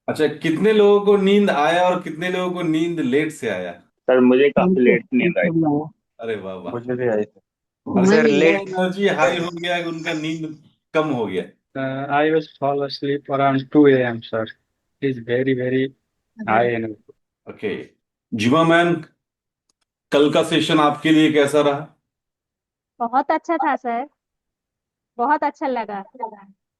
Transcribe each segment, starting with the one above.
अच्छा, कितने लोगों को नींद आया और कितने लोगों को नींद लेट से आया? सर मुझे काफी हमको लेट नींद आई। हमको भी आया। अरे वाह वाह। मुझे भी आई थी। हर सर कोई इतना लेट। एनर्जी हाई हो गया कि उनका नींद कम हो गया। I was fall asleep around 2 a.m., sir. It's very, very high energy. Okay, जिमा मैन, कल का सेशन आपके लिए कैसा रहा? बहुत अच्छा था सर। बहुत अच्छा लगा।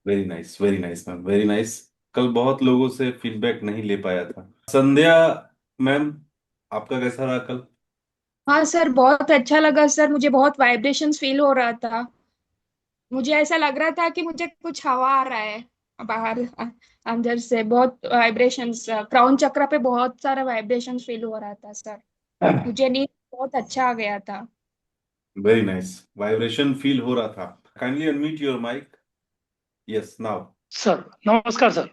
Very nice, very nice ma'am, very nice. कल बहुत लोगों से फीडबैक नहीं ले पाया था। संध्या मैम, आपका कैसा रहा कल? हाँ सर, बहुत अच्छा लगा सर। मुझे बहुत वाइब्रेशंस फील हो रहा था। मुझे ऐसा लग रहा था कि मुझे कुछ हवा आ रहा है बाहर, अंदर से बहुत वाइब्रेशंस, क्राउन चक्र पे बहुत सारा वाइब्रेशंस फील हो रहा था सर। मुझे नींद बहुत अच्छा आ गया था। वेरी नाइस, वाइब्रेशन फील हो रहा था। Kindly unmute your mic. Yes now. Sir नमस्कार सर।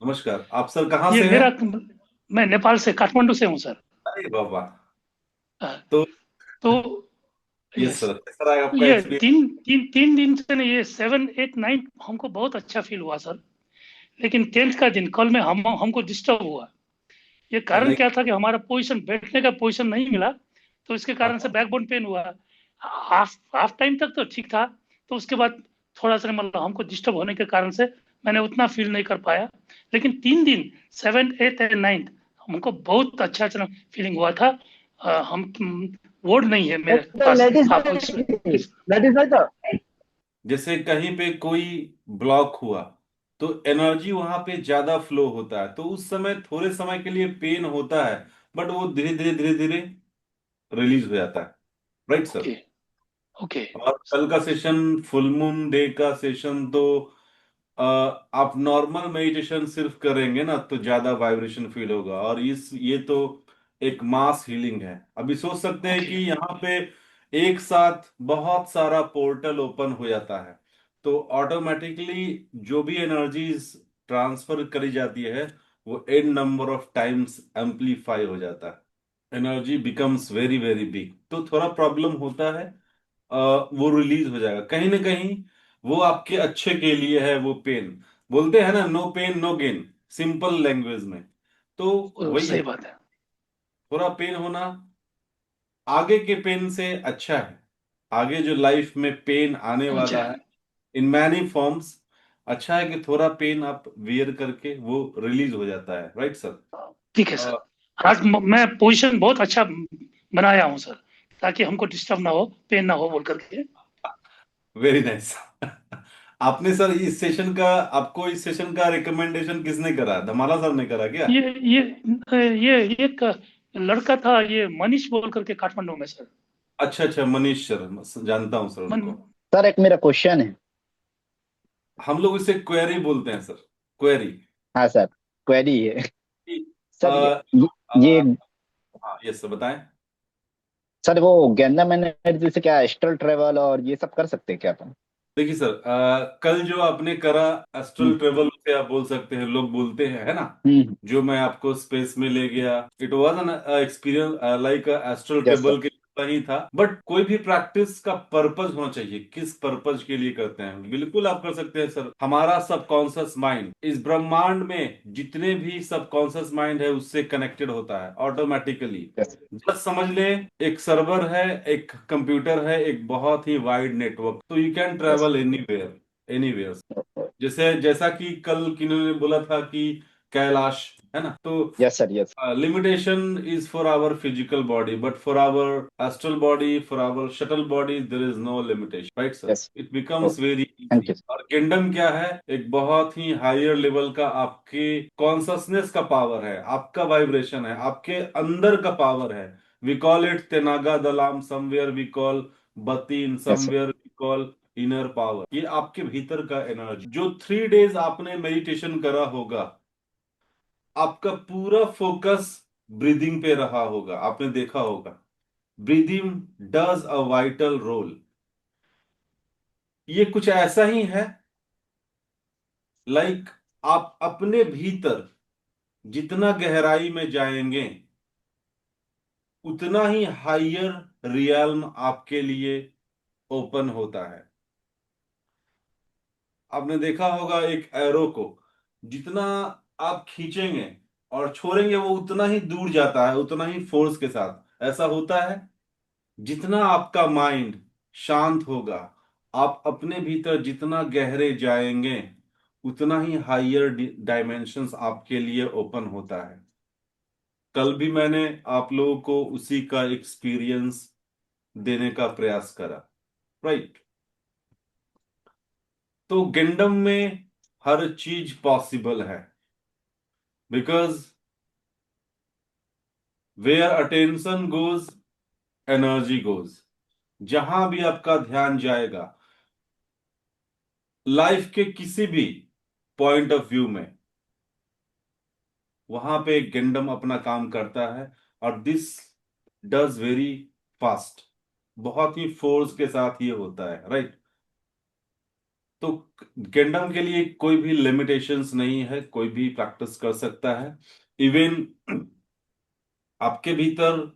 नमस्कार, आप सर कहाँ ये से हैं? मेरा मैं नेपाल से, काठमांडू से हूँ सर। अरे बाबा। अ, तो तो यस यस, सर, कैसा रहा आपका ये एक्सपीरियंस? तीन तीन तीन दिन से ना, ये 7, 8, 9 हमको बहुत अच्छा फील हुआ सर। लेकिन 10th का दिन कल में हमको डिस्टर्ब हुआ। ये कारण लाइक, क्या था कि हमारा पोजीशन, बैठने का पोजीशन नहीं मिला, तो इसके कारण से हाँ, बैकबोन पेन हुआ। हाफ हाफ टाइम तक तो ठीक था, तो उसके बाद थोड़ा सा मतलब हमको डिस्टर्ब होने के कारण से मैंने उतना फील नहीं कर पाया। लेकिन 3 दिन, 7, 8 एंड 9, हमको बहुत अच्छा अच्छा फीलिंग हुआ था। हम वर्ड नहीं है मेरे पास। लेट इज आप उसमें प्लीज। लेट इज लाइक जैसे कहीं पे कोई ब्लॉक हुआ तो एनर्जी वहां पे ज्यादा फ्लो होता है, तो उस समय थोड़े समय के लिए पेन होता है, बट वो धीरे धीरे धीरे धीरे रिलीज हो जाता है। Right sir. ओके। ओके। और कल का सेशन, फुल मून डे का सेशन, तो आप नॉर्मल मेडिटेशन सिर्फ करेंगे ना तो ज्यादा वाइब्रेशन फील होगा, और इस ये तो एक मास हीलिंग है। अभी सोच सकते हैं कि ओके। यहाँ पे एक साथ बहुत सारा पोर्टल ओपन हो जाता है, तो ऑटोमेटिकली जो भी एनर्जीज ट्रांसफर करी जाती है वो an number of times amplify हो जाता है। Energy becomes very very big, तो थोड़ा प्रॉब्लम होता है। वो रिलीज हो जाएगा कहीं ना कहीं। वो आपके अच्छे के लिए है वो पेन। बोलते हैं ना, no pain no gain, simple language में। तो वही है, सही बात है। थोड़ा पेन होना आगे के पेन से अच्छा है। आगे जो लाइफ में पेन आने अच्छा वाला है है। इन मैनी फॉर्म्स, अच्छा है कि थोड़ा पेन आप वियर करके वो रिलीज हो जाता है। Right sir. ठीक है सर। आज मैं पोजीशन बहुत अच्छा बनाया हूँ सर, ताकि हमको डिस्टर्ब ना हो, पेन ना हो बोल करके। Very nice. आपने सर इस सेशन का, आपको इस सेशन का रिकमेंडेशन किसने करा? धमाला सर ने करा क्या? ये एक लड़का था, ये मनीष बोल करके, काठमांडू में सर। अच्छा अच्छा, मनीष सर, जानता हूँ सर मन उनको। सर, एक मेरा क्वेश्चन है। हम लोग इसे क्वेरी बोलते हैं सर, क्वेरी। हाँ सर, क्वेरी है। आ, सर ये आ, हाँ यस सर, बताएं। सर, वो गेंदा मैंने जैसे क्या एस्ट्रल ट्रेवल और ये सब कर सकते हैं क्या अपन? देखिए सर, कल जो आपने करा एस्ट्रल हम्म। ट्रेवल से आप बोल सकते हैं, लोग बोलते हैं, है ना? हम्म। जो मैं आपको स्पेस में ले गया, it was an experience like astral yes sir. Travel के जैसा ही था। बट कोई भी प्रैक्टिस का पर्पज होना चाहिए, किस पर्पज के लिए करते हैं। बिल्कुल आप कर सकते हैं सर। हमारा सबकॉन्शियस माइंड इस ब्रह्मांड में जितने भी सबकॉन्शियस माइंड है उससे कनेक्टेड होता है ऑटोमेटिकली। यस। बस समझ लें, एक सर्वर है, एक कंप्यूटर है, एक बहुत ही वाइड नेटवर्क, तो you can yes. Travel anywhere, anywhere. जैसे जैसा कि कल किन्होंने बोला था कि कैलाश, है ना? तो yes sir. Yes. limitation is for our physical body, but for our astral body, for our shuttle body, there is no limitation, right sir? Yes. It becomes very thank easy। You. और kingdom क्या है? एक बहुत ही higher level का आपके consciousness का power है, आपका वाइब्रेशन है, आपके अंदर का पावर है। वी कॉल इट तेनागा दलाम, समवेयर वी कॉल बतीन, yes sir. Somewhere we call inner power. ये आपके भीतर का एनर्जी, जो 3 डेज आपने मेडिटेशन करा होगा, आपका पूरा फोकस ब्रीदिंग पे रहा होगा। आपने देखा होगा, breathing does a vital role. ये कुछ ऐसा ही है, लाइक आप अपने भीतर जितना गहराई में जाएंगे उतना ही हायर रियल्म आपके लिए ओपन होता है। आपने देखा होगा एक एरो को, जितना आप खींचेंगे और छोड़ेंगे, वो उतना ही दूर जाता है, उतना ही फोर्स के साथ। ऐसा होता है। जितना आपका माइंड शांत होगा, आप अपने भीतर जितना गहरे जाएंगे, उतना ही हायर डायमेंशंस आपके लिए ओपन होता है। कल भी मैंने आप लोगों को उसी का एक्सपीरियंस देने का प्रयास करा, राइट। तो गेंडम में हर चीज पॉसिबल है, because where attention goes, energy goes. जहां भी आपका ध्यान जाएगा लाइफ के किसी भी पॉइंट ऑफ व्यू में, वहां पे गेंडम अपना काम करता है। और दिस डज वेरी फास्ट, बहुत ही फोर्स के साथ ये होता है, राइट। तो गेंडम के लिए कोई भी लिमिटेशंस नहीं है, कोई भी प्रैक्टिस कर सकता है। इवन आपके भीतर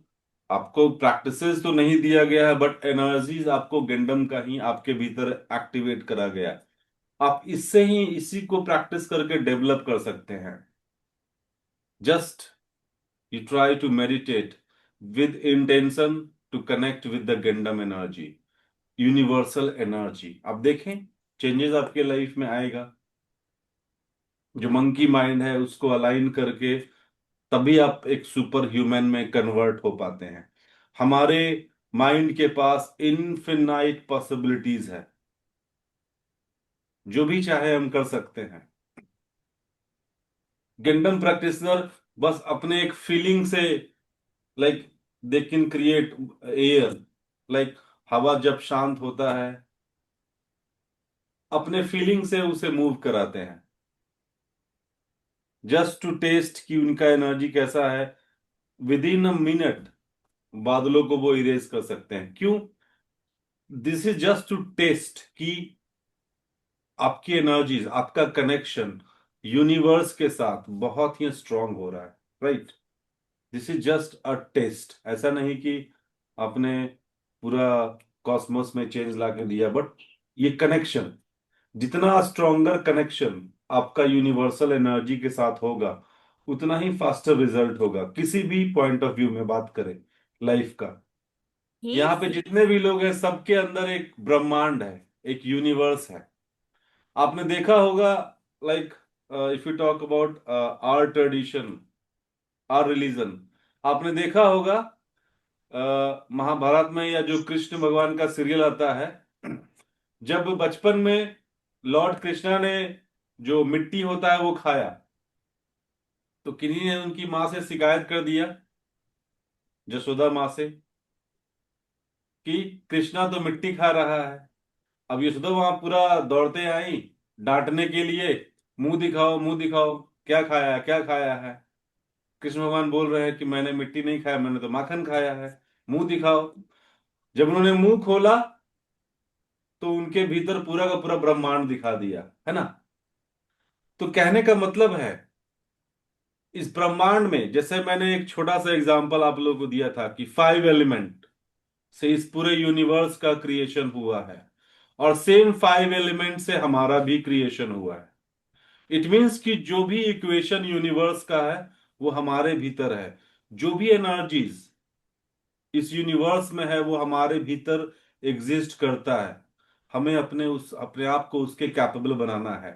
आपको प्रैक्टिसेस तो नहीं दिया गया है, बट एनर्जीज आपको गेंडम का ही आपके भीतर एक्टिवेट करा गया है। आप इससे ही इसी को प्रैक्टिस करके डेवलप कर सकते हैं। Just you try to meditate with intention to connect with the Gundam energy, universal energy। अब देखें चेंजेस आपके लाइफ में आएगा। जो मंकी माइंड है उसको अलाइन करके तभी आप एक सुपर ह्यूमन में कन्वर्ट हो पाते हैं। हमारे माइंड के पास इनफिनाइट पॉसिबिलिटीज है, जो भी चाहे हम कर सकते हैं। गंडम प्रैक्टिशनर बस अपने एक फीलिंग से, like they can create air, like हवा जब शांत होता है अपने फीलिंग से उसे मूव कराते हैं, जस्ट टू टेस्ट कि उनका एनर्जी कैसा है। विद इन अ मिनट बादलों को वो इरेज कर सकते हैं। क्यों? This is just to test कि आपकी एनर्जीज, आपका कनेक्शन यूनिवर्स के साथ बहुत ही स्ट्रांग हो रहा है, right. This is just a test. ऐसा नहीं कि आपने पूरा कॉस्मोस में चेंज ला के दिया, बट ये कनेक्शन, जितना स्ट्रॉन्गर कनेक्शन आपका यूनिवर्सल एनर्जी के साथ होगा, उतना ही फास्टर रिजल्ट होगा। किसी भी पॉइंट ऑफ व्यू में बात करें लाइफ का, यहाँ पे जितने भी लोग हैं सबके अंदर एक ब्रह्मांड है, एक यूनिवर्स है। आपने देखा होगा, like if you talk about our tradition, our religion, आपने देखा होगा महाभारत में या जो कृष्ण भगवान का सीरियल आता है, जब बचपन में लॉर्ड कृष्णा ने जो मिट्टी होता है वो खाया, तो किन्हीं ने उनकी मां से शिकायत कर दिया, जसोदा मां से, कि कृष्णा तो मिट्टी खा रहा है। अब यशोदा वहां पूरा दौड़ते आई डांटने के लिए, मुंह दिखाओ मुंह दिखाओ, क्या खाया है क्या खाया है। कृष्ण भगवान बोल रहे हैं कि मैंने मिट्टी नहीं खाया, मैंने तो माखन खाया है, मुंह दिखाओ। जब उन्होंने मुंह खोला तो उनके भीतर पूरा का पूरा ब्रह्मांड दिखा दिया, है ना। तो कहने का मतलब है, इस ब्रह्मांड में, जैसे मैंने एक छोटा सा एग्जांपल आप लोगों को दिया था कि 5 एलिमेंट से इस पूरे यूनिवर्स का क्रिएशन हुआ है, और सेम 5 एलिमेंट से हमारा भी क्रिएशन हुआ है। इट मीन्स कि जो भी इक्वेशन यूनिवर्स का है वो हमारे भीतर है। जो भी एनर्जीज इस यूनिवर्स में है वो हमारे भीतर एग्जिस्ट करता है। हमें अपने आप को उसके कैपेबल बनाना है।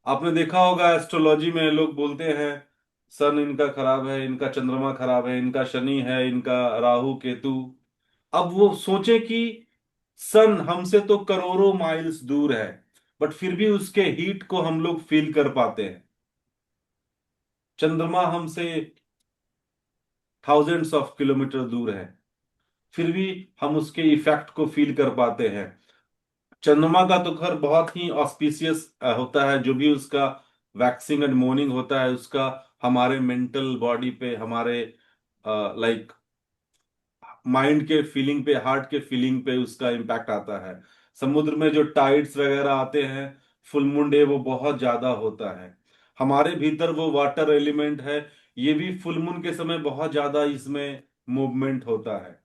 आपने देखा होगा एस्ट्रोलॉजी में लोग बोलते हैं सन इनका खराब है, इनका चंद्रमा खराब है, इनका शनि है, इनका राहु केतु। अब वो सोचे कि सन हमसे तो करोड़ों माइल्स दूर है, बट फिर भी उसके हीट को हम लोग फील कर पाते हैं। चंद्रमा हमसे थाउजेंड्स ऑफ किलोमीटर दूर है, फिर भी हम उसके इफेक्ट को फील कर पाते हैं। चंद्रमा का तो खैर बहुत ही ऑस्पिशियस होता है, जो भी उसका वैक्सिंग एंड मॉर्निंग होता है उसका हमारे मेंटल बॉडी पे, हमारे लाइक माइंड के फीलिंग पे, हार्ट के फीलिंग पे उसका इम्पैक्ट आता है। समुद्र में जो टाइड्स वगैरह आते हैं, फुल मून डे, वो बहुत ज्यादा होता है। हमारे भीतर वो वाटर एलिमेंट है, ये भी फुल मून के समय बहुत ज्यादा इसमें मूवमेंट होता है।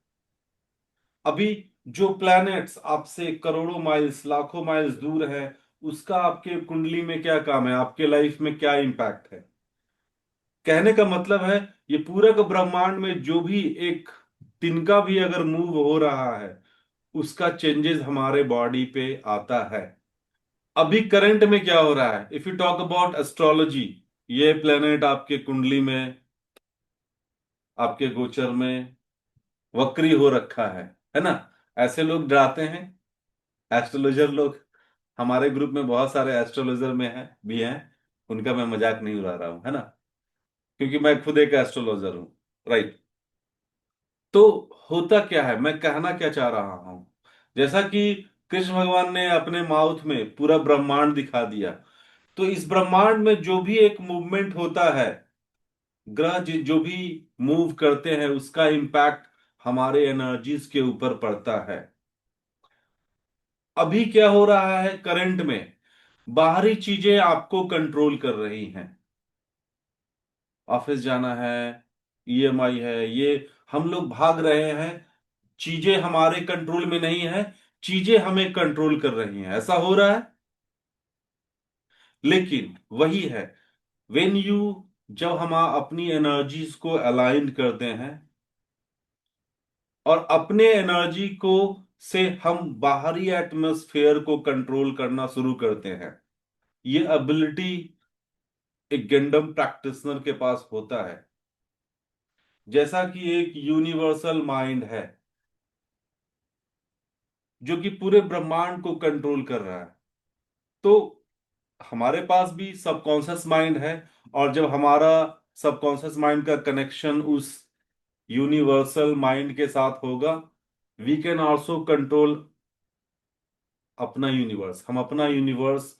अभी जो प्लैनेट्स आपसे करोड़ों माइल्स लाखों माइल्स दूर है, उसका आपके कुंडली में क्या काम है, आपके लाइफ में क्या इम्पैक्ट है। कहने का मतलब है ये पूरा का ब्रह्मांड में जो भी एक तिनका भी अगर मूव हो रहा है उसका चेंजेस हमारे बॉडी पे आता है। अभी करंट में क्या हो रहा है, if you talk about astrology, ये प्लेनेट आपके कुंडली में, आपके गोचर में वक्री हो रखा है ना। ऐसे लोग डराते हैं, एस्ट्रोलॉजर लोग। हमारे ग्रुप में बहुत सारे एस्ट्रोलॉजर में है भी हैं, उनका मैं मजाक नहीं उड़ा रहा हूं, है ना, क्योंकि मैं खुद एक एस्ट्रोलॉजर हूं। राइट। तो होता क्या है, मैं कहना क्या चाह रहा हूं, जैसा कि कृष्ण भगवान ने अपने माउथ में पूरा ब्रह्मांड दिखा दिया, तो इस ब्रह्मांड में जो भी एक मूवमेंट होता है, ग्रह जो भी मूव करते हैं, उसका इम्पैक्ट हमारे एनर्जीज के ऊपर पड़ता है। अभी क्या हो रहा है करंट में, बाहरी चीजें आपको कंट्रोल कर रही हैं। ऑफिस जाना है, ईएमआई है, ये हम लोग भाग रहे हैं, चीजें हमारे कंट्रोल में नहीं है, चीजें हमें कंट्रोल कर रही हैं, ऐसा हो रहा है। लेकिन वही है, वेन यू, जब हम अपनी एनर्जीज को अलाइन करते हैं और अपने एनर्जी को से हम बाहरी एटमॉस्फेयर को कंट्रोल करना शुरू करते हैं, ये एबिलिटी एक गेंडम प्रैक्टिशनर के पास होता है। जैसा कि एक यूनिवर्सल माइंड है जो कि पूरे ब्रह्मांड को कंट्रोल कर रहा है, तो हमारे पास भी सबकॉन्शियस माइंड है, और जब हमारा सबकॉन्शियस माइंड का कनेक्शन उस यूनिवर्सल माइंड के साथ होगा, वी कैन आल्सो कंट्रोल अपना यूनिवर्स। हम अपना यूनिवर्स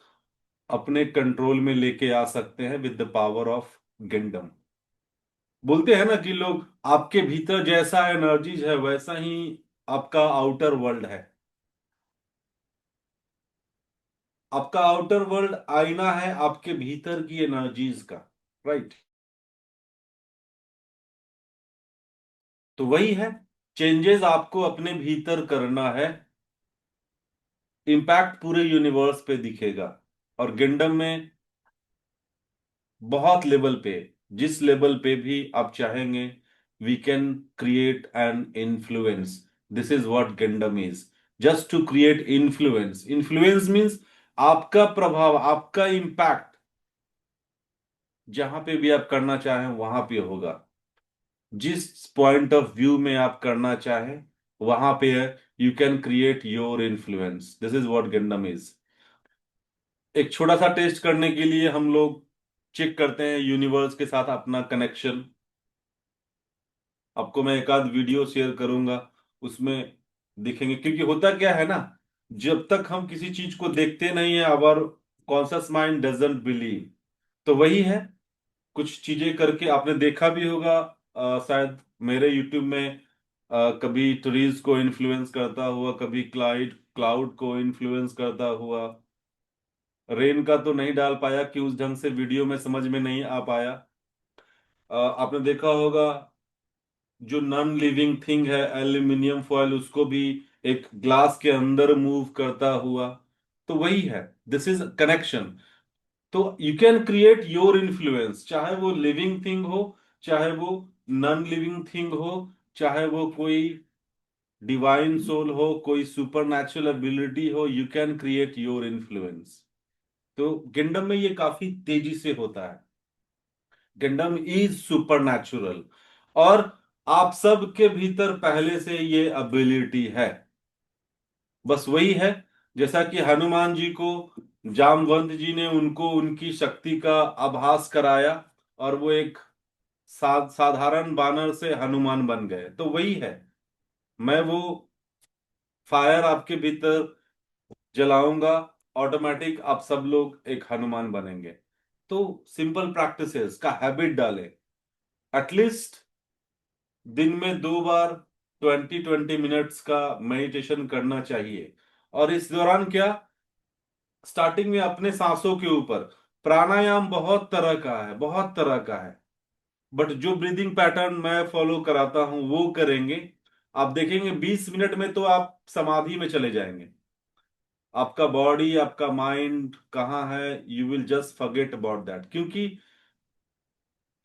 अपने कंट्रोल में लेके आ सकते हैं विद द पावर ऑफ गेंडम। बोलते हैं ना कि लोग, आपके भीतर जैसा एनर्जीज है वैसा ही आपका आउटर वर्ल्ड है। आपका आउटर वर्ल्ड आईना है आपके भीतर की एनर्जीज का। राइट। तो वही है, चेंजेस आपको अपने भीतर करना है, इम्पैक्ट पूरे यूनिवर्स पे दिखेगा। और गेंडम में बहुत लेवल पे, जिस लेवल पे भी आप चाहेंगे, we can create an influence. This is what गेंडम is, just to create influence. Influence means आपका प्रभाव, आपका इम्पैक्ट जहां पे भी आप करना चाहें वहां पे होगा। जिस पॉइंट ऑफ व्यू में आप करना चाहें वहां पे you can create your influence. This is what गेंडम इज। एक छोटा सा टेस्ट करने के लिए हम लोग चेक करते हैं यूनिवर्स के साथ अपना कनेक्शन। आपको मैं एक आध वीडियो शेयर करूंगा, उसमें दिखेंगे। क्योंकि होता क्या है ना, जब तक हम किसी चीज को देखते नहीं है, our conscious mind doesn't believe. तो वही है, कुछ चीजें करके आपने देखा भी होगा, शायद मेरे यूट्यूब में, कभी ट्रीज को इन्फ्लुएंस करता हुआ, कभी क्लाउड क्लाउड को इन्फ्लुएंस करता हुआ। रेन का तो नहीं डाल पाया कि उस ढंग से वीडियो में समझ में नहीं आ पाया। आपने देखा होगा जो नॉन लिविंग थिंग है एल्यूमिनियम फॉयल, उसको भी एक ग्लास के अंदर मूव करता हुआ। तो वही है, दिस इज कनेक्शन। तो you can create your influence, चाहे वो लिविंग थिंग हो, चाहे वो नॉन लिविंग थिंग हो, चाहे वो कोई डिवाइन सोल हो, कोई सुपर नेचुरल एबिलिटी हो, you can create your influence. तो किंगडम में ये काफी तेजी से होता है। किंगडम इज सुपर नेचुरल, और आप सबके भीतर पहले से ये एबिलिटी है। बस वही है, जैसा कि हनुमान जी को जामवंत जी ने उनको उनकी शक्ति का आभास कराया, और वो एक साधारण बानर से हनुमान बन गए। तो वही है, मैं वो फायर आपके भीतर जलाऊंगा, ऑटोमेटिक आप सब लोग एक हनुमान बनेंगे। तो सिंपल प्रैक्टिसेस का हैबिट डालें, एटलीस्ट दिन में 2 बार 20-20 मिनट्स का मेडिटेशन करना चाहिए। और इस दौरान क्या, स्टार्टिंग में अपने सांसों के ऊपर, प्राणायाम बहुत तरह का है, बहुत तरह का है, बट जो ब्रीदिंग पैटर्न मैं फॉलो कराता हूं वो करेंगे, आप देखेंगे 20 मिनट में तो आप समाधि में चले जाएंगे। आपका बॉडी, आपका माइंड कहाँ है, you will just forget about that, क्योंकि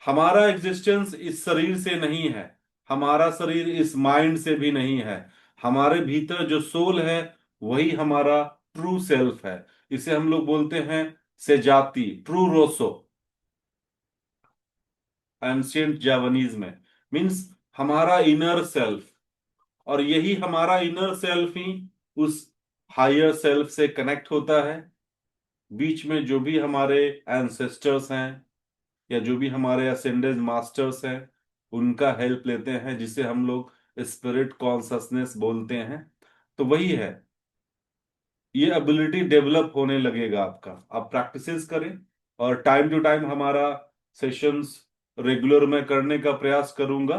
हमारा एग्जिस्टेंस इस शरीर से नहीं है, हमारा शरीर इस माइंड से भी नहीं है। हमारे भीतर जो सोल है वही हमारा ट्रू सेल्फ है। इसे हम लोग बोलते हैं सेजाती, ट्रू रोसो, एंशियंट जावानीज में, मीन्स हमारा इनर सेल्फ। और यही हमारा इनर सेल्फ ही उस हायर सेल्फ से कनेक्ट होता है। बीच में जो भी हमारे एंसेस्टर्स हैं या जो भी हमारे असेंडेड मास्टर्स हैं उनका हेल्प लेते हैं, जिसे हम लोग स्पिरिट कॉन्शसनेस बोलते हैं। तो वही है, ये एबिलिटी डेवलप होने लगेगा आपका। आप प्रैक्टिसेस करें, और टाइम टू टाइम हमारा सेशंस रेगुलर में करने का प्रयास करूंगा।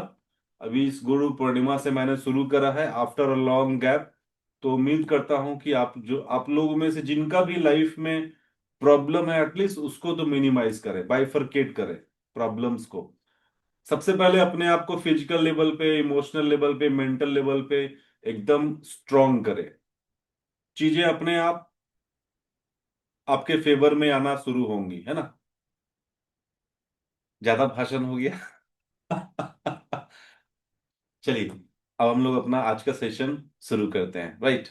अभी इस गुरु पूर्णिमा से मैंने शुरू करा है आफ्टर अ लॉन्ग गैप। तो उम्मीद करता हूं कि आप लोगों में से जिनका भी लाइफ में प्रॉब्लम है, एटलीस्ट उसको तो मिनिमाइज करें, बाइफरकेट करें प्रॉब्लम्स को। सबसे पहले अपने आप को फिजिकल लेवल पे, इमोशनल लेवल पे, मेंटल लेवल पे एकदम स्ट्रांग करें। चीजें अपने आप आपके फेवर में आना शुरू होंगी, है ना। ज्यादा भाषण हो गया। चलिए, अब हम लोग अपना आज का सेशन शुरू करते हैं, राइट।